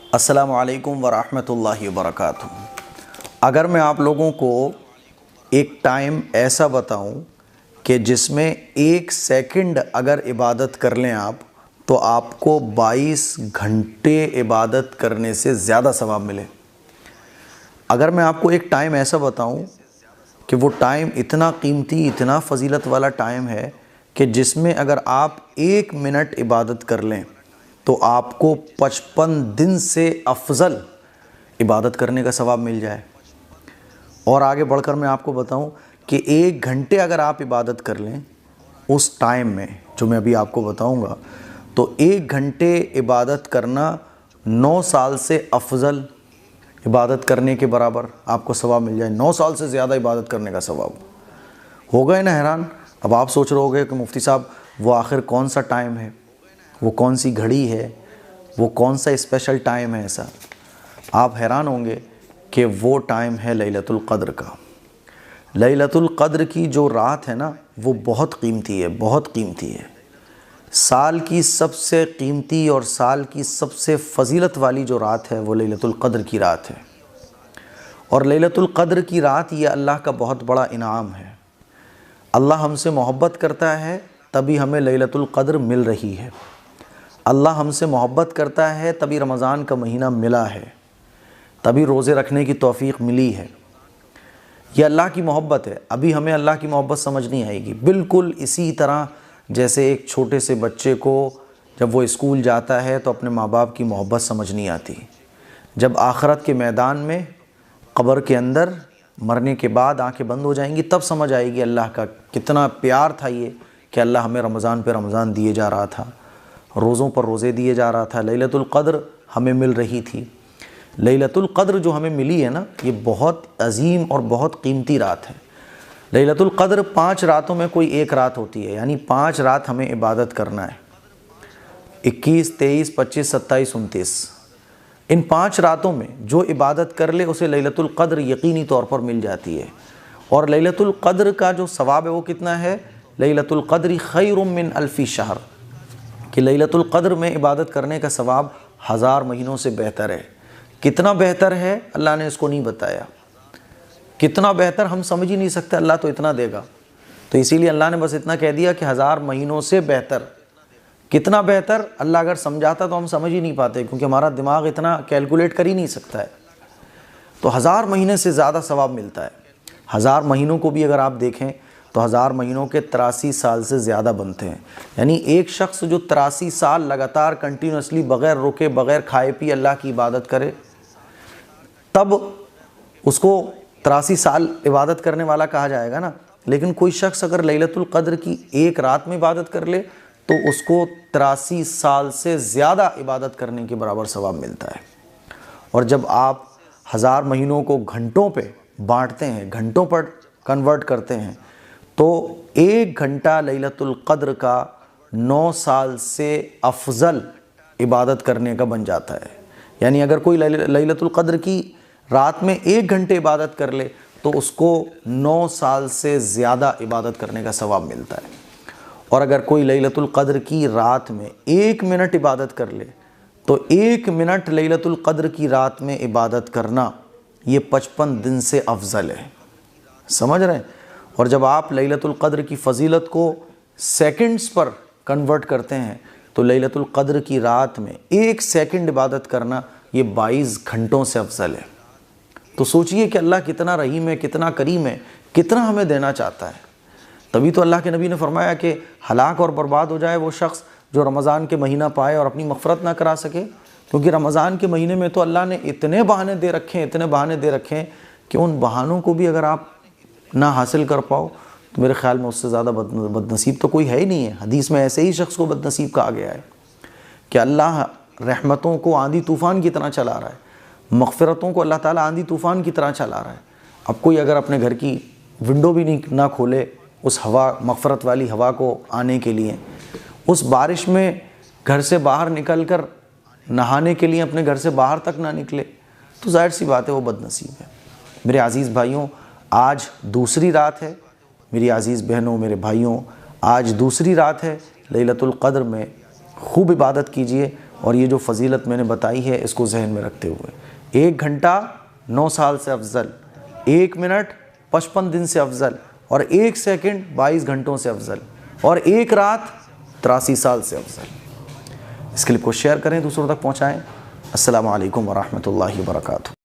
अस्सलामु अलैकुम वरहमतुल्लाहि वबरकातुहू। अगर मैं आप लोगों को एक टाइम ऐसा बताऊं कि जिसमें 1 सेकंड अगर इबादत कर लें आप, तो आपको 22 घंटे इबादत करने से ज़्यादा सवाब मिले। अगर मैं आपको एक टाइम ऐसा बताऊं कि वो टाइम इतना कीमती, इतना फ़जीलत वाला टाइम है कि जिसमें अगर आप 1 मिनट इबादत कर लें तो आपको 55 दिन से अफजल इबादत करने का सवाब मिल जाए। और आगे बढ़कर मैं आपको बताऊं कि 1 घंटे अगर आप इबादत कर लें उस टाइम में जो मैं अभी आपको बताऊंगा, तो 1 घंटे इबादत करना 9 साल से अफजल इबादत करने के बराबर आपको सवाब मिल जाए। 9 साल से ज़्यादा इबादत करने का सवाब। हो गए ना हैरान? अब आप सोच रहे होंगे कि मुफ्ती साहब वो आखिर कौन सा टाइम है, वो कौन सी घड़ी है, वो कौन सा स्पेशल टाइम है ऐसा। आप हैरान होंगे कि वो टाइम है लैलतुल क़द्र का। लैलतुल क़द्र की जो रात है ना, वो बहुत कीमती है, बहुत कीमती है। साल की सबसे कीमती और साल की सबसे फ़जीलत वाली जो रात है वो लैलतुल क़द्र की रात है। और लैलतुल क़द्र की रात ये अल्लाह का बहुत बड़ा इनाम है। अल्लाह हमसे मोहब्बत करता है तभी हमें लैलतुल क़द्र मिल रही है। अल्लाह हमसे मोहब्बत करता है तभी रमज़ान का महीना मिला है, तभी रोज़े रखने की तौफ़ीक़ मिली है। यह अल्लाह की मोहब्बत है। अभी हमें अल्लाह की मोहब्बत समझ नहीं आएगी। बिल्कुल इसी तरह जैसे एक छोटे से बच्चे को जब वो स्कूल जाता है तो अपने माँ बाप की मोहब्बत समझ नहीं आती। जब आखिरत के मैदान में क़ब्र के अंदर मरने के बाद आंखें बंद हो जाएंगी, तब समझ आएगी अल्लाह का कितना प्यार था ये कि अल्लाह हमें रमज़ान पे रमज़ान दिए जा रहा था, रोज़ों पर रोज़े दिए जा रहा था, लैलतुल क़द्र हमें मिल रही थी। लैलतुल क़द्र जो हमें मिली है ना, ये बहुत अजीम और बहुत कीमती रात है। लैलतुल क़द्र 5 रातों में कोई एक रात होती है, यानी 5 रात हमें इबादत करना है। 21, 23, 25, 27, 29 इन 5 रातों में जो इबादत कर ले उसे लैलतुल क़द्र यकीनी तौर पर मिल जाती है। और लैलतुल क़द्र का जो सवाब है वो कितना है? लैलतुल क़द्र खैरुम मिन अल्फ़ी शहर, कि लैलतुल क़द्र में इबादत करने का सवाब 1000 महीनों से बेहतर है। कितना बेहतर है अल्लाह ने इसको नहीं बताया। कितना बेहतर हम समझ ही नहीं सकते, अल्लाह तो इतना देगा। तो इसीलिए अल्लाह ने बस इतना कह दिया कि 1000 महीनों से बेहतर। कितना बेहतर अल्लाह अगर समझाता तो हम समझ ही नहीं पाते, क्योंकि हमारा दिमाग इतना कैलकुलेट कर ही नहीं सकता है। तो 1000 महीने से ज़्यादा सवाब मिलता है। 1000 महीनों को भी अगर आप देखें तो 1000 महीनों के 83 साल से ज़्यादा बनते हैं। यानी एक शख्स जो 83 साल लगातार कंटिन्यूसली बग़ैर रुके, बग़ैर खाए पिए अल्लाह की इबादत करे, तब उसको 83 साल इबादत करने वाला कहा जाएगा ना। लेकिन कोई शख्स अगर लैलतुल क़द्र की एक रात में इबादत कर ले तो उसको 83 साल से ज़्यादा इबादत करने के बराबर सवाब मिलता है। और जब आप 1000 महीनों को घंटों पे बांटते हैं, घंटों पर कन्वर्ट करते हैं, तो 1 घंटा लैलतुल क़द्र का 9 साल से अफजल इबादत करने का बन जाता है। यानी अगर कोई लैलतुल क़द्र की रात में 1 घंटे इबादत कर ले तो उसको 9 साल से ज़्यादा इबादत करने का सवाब मिलता है। और अगर कोई लैलतुल क़द्र की रात में 1 मिनट इबादत कर ले तो 1 मिनट लैलतुल क़द्र की रात में इबादत करना ये 55 दिन से अफजल है। समझ रहे हैं? और जब आप लैलतुल क़द्र की फ़जीलत को सेकंड्स पर कन्वर्ट करते हैं तो लैलतुल क़द्र की रात में 1 सेकंड इबादत करना ये 22 घंटों से अफजल है। तो सोचिए कि अल्लाह कितना रहीम है, कितना करीम है, कितना हमें देना चाहता है। तभी तो अल्लाह के नबी ने फरमाया कि हलाक और बर्बाद हो जाए वो शख्स जो रमज़ान के महीना पाए और अपनी मग़फ़रत ना करा सके। क्योंकि रमज़ान के महीने में तो अल्लाह ने इतने बहाने दे रखे हैं, इतने बहाने दे रखे हैं कि उन बहानों को भी अगर आप ना हासिल कर पाओ तो मेरे ख़्याल में उससे ज़्यादा बदनसीब तो कोई है ही नहीं है। हदीस में ऐसे ही शख्स को बदनसीब कहा गया है कि अल्लाह रहमतों को आंधी तूफ़ान की तरह चला रहा है, मग़फ़िरतों को अल्लाह ताला आंधी तूफ़ान की तरह चला रहा है। अब कोई अगर अपने घर की विंडो भी ना खोले उस हवा, मग़फ़िरत वाली हवा को आने के लिए, उस बारिश में घर से बाहर निकल कर नहाने के लिए अपने घर से बाहर तक ना निकले, तो ज़ाहिर सी बात है वो बदनसीब है। मेरे अज़ीज़ भाइयों, आज दूसरी रात है। मेरी अज़ीज़ बहनों, मेरे भाइयों, आज दूसरी रात है लैलतुल क़द्र में। खूब इबादत कीजिए और ये जो फजीलत मैंने बताई है इसको जहन में रखते हुए 1 घंटा 9 साल से अफजल, 1 मिनट 55 दिन से अफजल, और 1 सेकंड 22 घंटों से अफजल, और 1 रात 83 साल से अफजल। इस क्लिप को शेयर करें, दूसरों तक पहुँचाएँ। अस्सलामु अलैकुम वरहमतुल्लाहि वबरकातुहू।